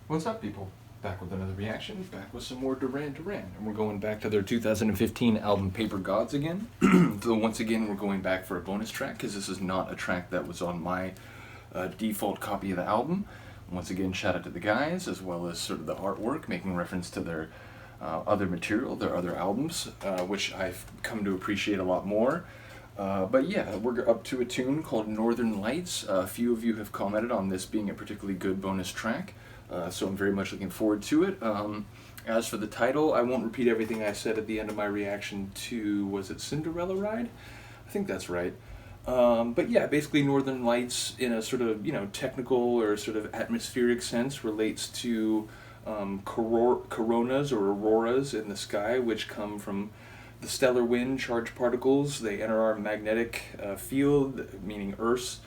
What's up, people? Back with another reaction, back with some more Duran Duran. And we're going back to their 2015 album Paper Gods again. So once again, we're going back for a bonus track, because this is not a track that was on my default copy of the album. Once again, shout out to the guys, as well as sort of the artwork, making reference to their other material, their other albums, which I've come to appreciate a lot more. But yeah, we're up to a tune called Northern Lights. A few of you have commented on this being a particularly good bonus track, so I'm very much looking forward to it. As for the title, I won't repeat everything I said at the end of my reaction to, was it Cinderella Ride? I think that's right. But yeah, basically Northern Lights in a sort of, technical or sort of atmospheric sense relates to coronas or auroras in the sky, which come from the stellar wind charged particles. They enter our magnetic field, meaning Earth's.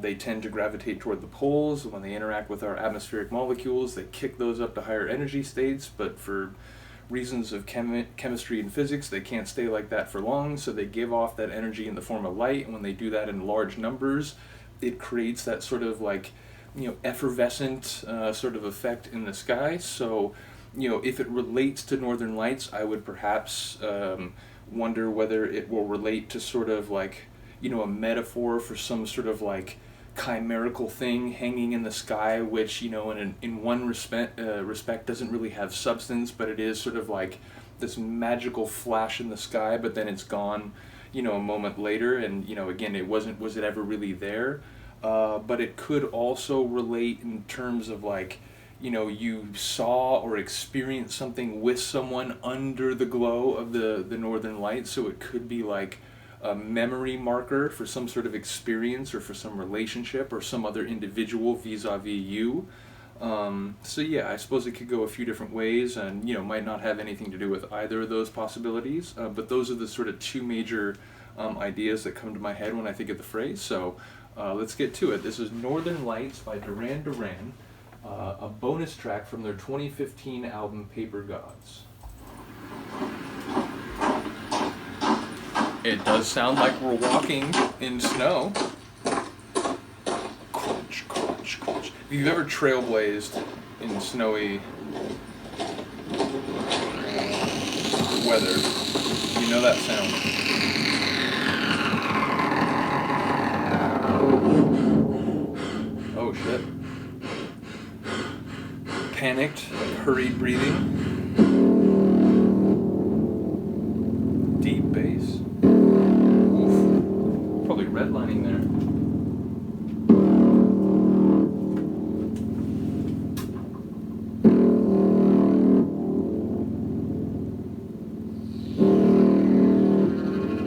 They tend to gravitate toward the poles. When they interact with our atmospheric molecules, they kick those up to higher energy states, but for reasons of chemistry and physics, they can't stay like that for long, so they give off that energy in the form of light, and when they do that in large numbers, it creates that sort of effervescent sort of effect in the sky. So if it relates to Northern Lights, I would perhaps wonder whether it will relate to sort of a metaphor for some sort of chimerical thing hanging in the sky, which in one respect doesn't really have substance, but it is sort of like this magical flash in the sky, but then it's gone a moment later, and again, was it ever really there? But it could also relate in terms of you saw or experienced something with someone under the glow of the Northern Lights, so it could be like a memory marker for some sort of experience or for some relationship or some other individual vis-a-vis you. So yeah, I suppose it could go a few different ways, and might not have anything to do with either of those possibilities, but those are the sort of two major ideas that come to my head when I think of the phrase. So let's get to it. This is Northern Lights by Duran Duran, a bonus track from their 2015 album Paper Gods. It does sound like we're walking in snow. Crunch, crunch, crunch. If you've ever trailblazed in snowy weather, you know that sound. Oh shit. Panicked, hurried breathing. Deep bass. Oof. Probably redlining there.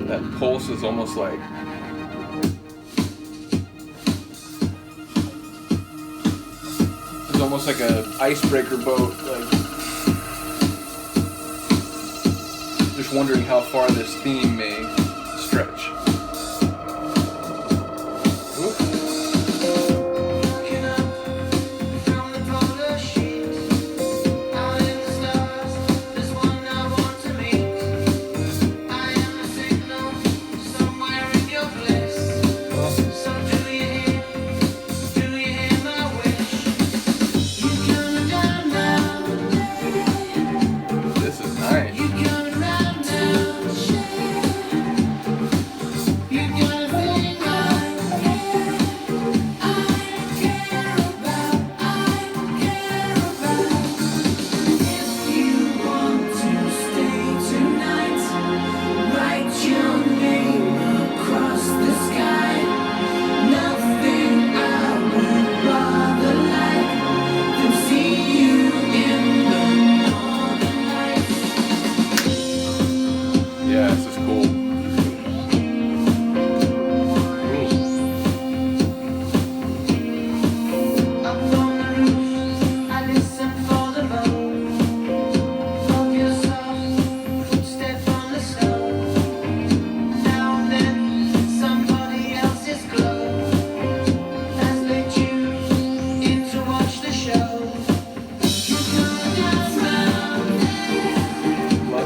That pulse is almost like almost like an icebreaker boat, just wondering how far this theme may stretch.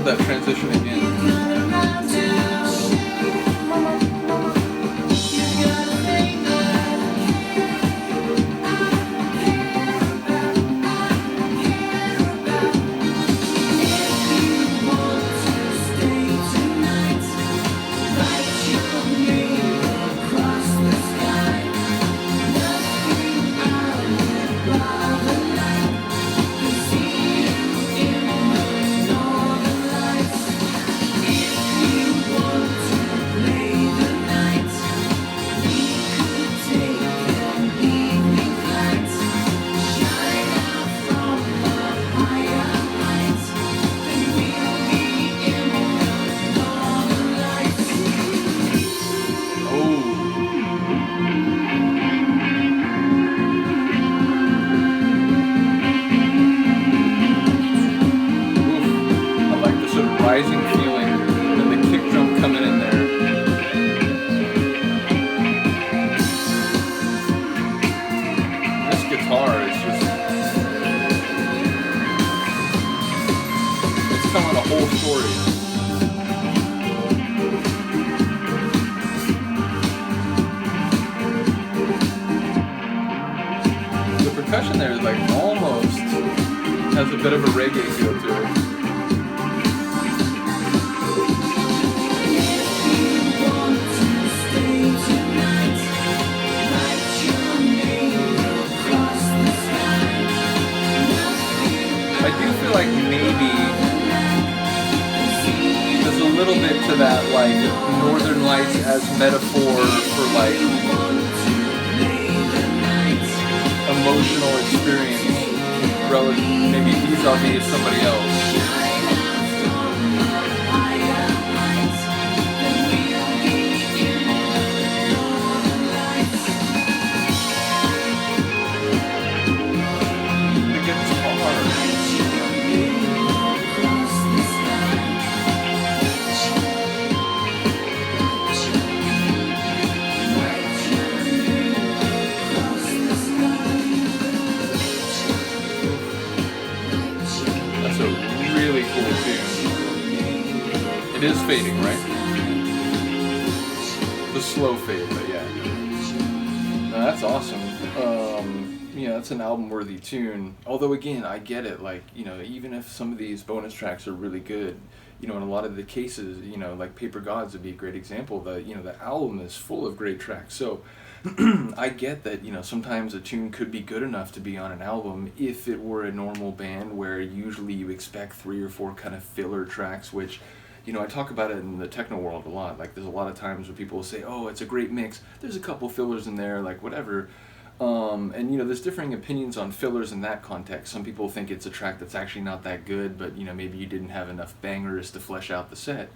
That transition again. rising feeling, and the kick drum coming in there. This guitar is just, it's telling a whole story. The percussion there is like almost has a bit of a reggae feel to it. I do feel like maybe there's a little bit to that, like Northern Lights as metaphor for like emotional experience, relative maybe vis-a-vis somebody else. Really cool tune. It is fading, right? The slow fade, but yeah. No, that's awesome. Yeah, that's an album-worthy tune. Although again, I get it. Like, you know, even if some of these bonus tracks are really good, you know, in a lot of the cases, you know, like Paper Gods would be a great example. The album is full of great tracks. So I get that, you know, sometimes a tune could be good enough to be on an album if it were a normal band where usually you expect 3 or 4 kind of filler tracks, which, you know, I talk about it in the techno world a lot. Like, there's a lot of times where people will say, oh, it's a great mix, there's a couple fillers in there, like whatever. And, you know, there's differing opinions on fillers in that context. Some people think it's a track that's actually not that good, but, you know, maybe you didn't have enough bangers to flesh out the set.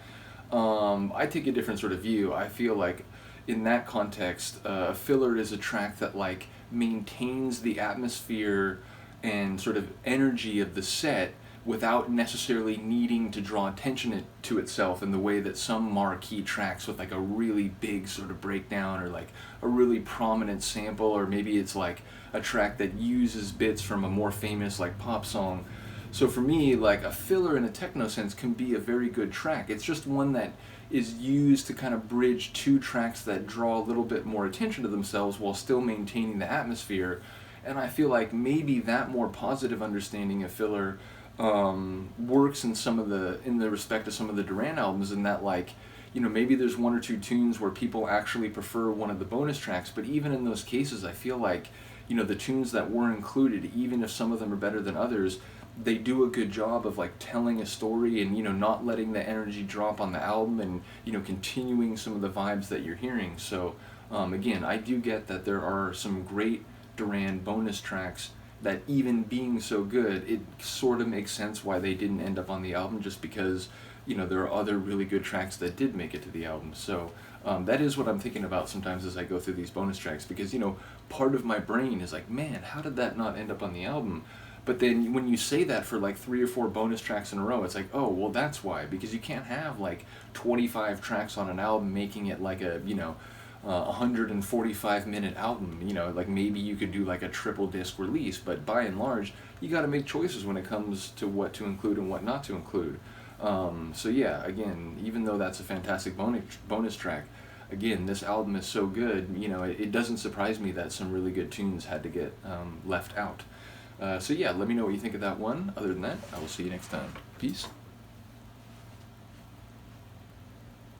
I take a different sort of view. I feel like in that context, a filler is a track that like maintains the atmosphere and sort of energy of the set without necessarily needing to draw attention to itself in the way that some marquee tracks with like a really big sort of breakdown or like a really prominent sample, or maybe it's like a track that uses bits from a more famous like pop song. So for me, like a filler in a techno sense can be a very good track. It's just one that is used to kind of bridge 2 tracks that draw a little bit more attention to themselves while still maintaining the atmosphere. And I feel like maybe that more positive understanding of filler works in the respect of some of the Duran albums, in that, like, you know, maybe there's 1 or 2 tunes where people actually prefer one of the bonus tracks, but even in those cases, I feel like, you know, the tunes that were included, even if some of them are better than others, they do a good job of like telling a story and, you know, not letting the energy drop on the album and, you know, continuing some of the vibes that you're hearing. So again, I do get that there are some great Duran bonus tracks that, even being so good, it sort of makes sense why they didn't end up on the album, just because, you know, there are other really good tracks that did make it to the album. So that is what I'm thinking about sometimes as I go through these bonus tracks, because, you know, part of my brain is like, man, how did that not end up on the album? But then when you say that for like 3 or 4 bonus tracks in a row, it's like, oh, well, that's why. Because you can't have like 25 tracks on an album making it like a, you know, 145-minute album. You know, like maybe you could do like a triple disc release, but by and large, you got to make choices when it comes to what to include and what not to include. So yeah, again, even though that's a fantastic bonus track, again, this album is so good, you know, it doesn't surprise me that some really good tunes had to get left out. So yeah, let me know what you think of that one. Other than that, I will see you next time. Peace.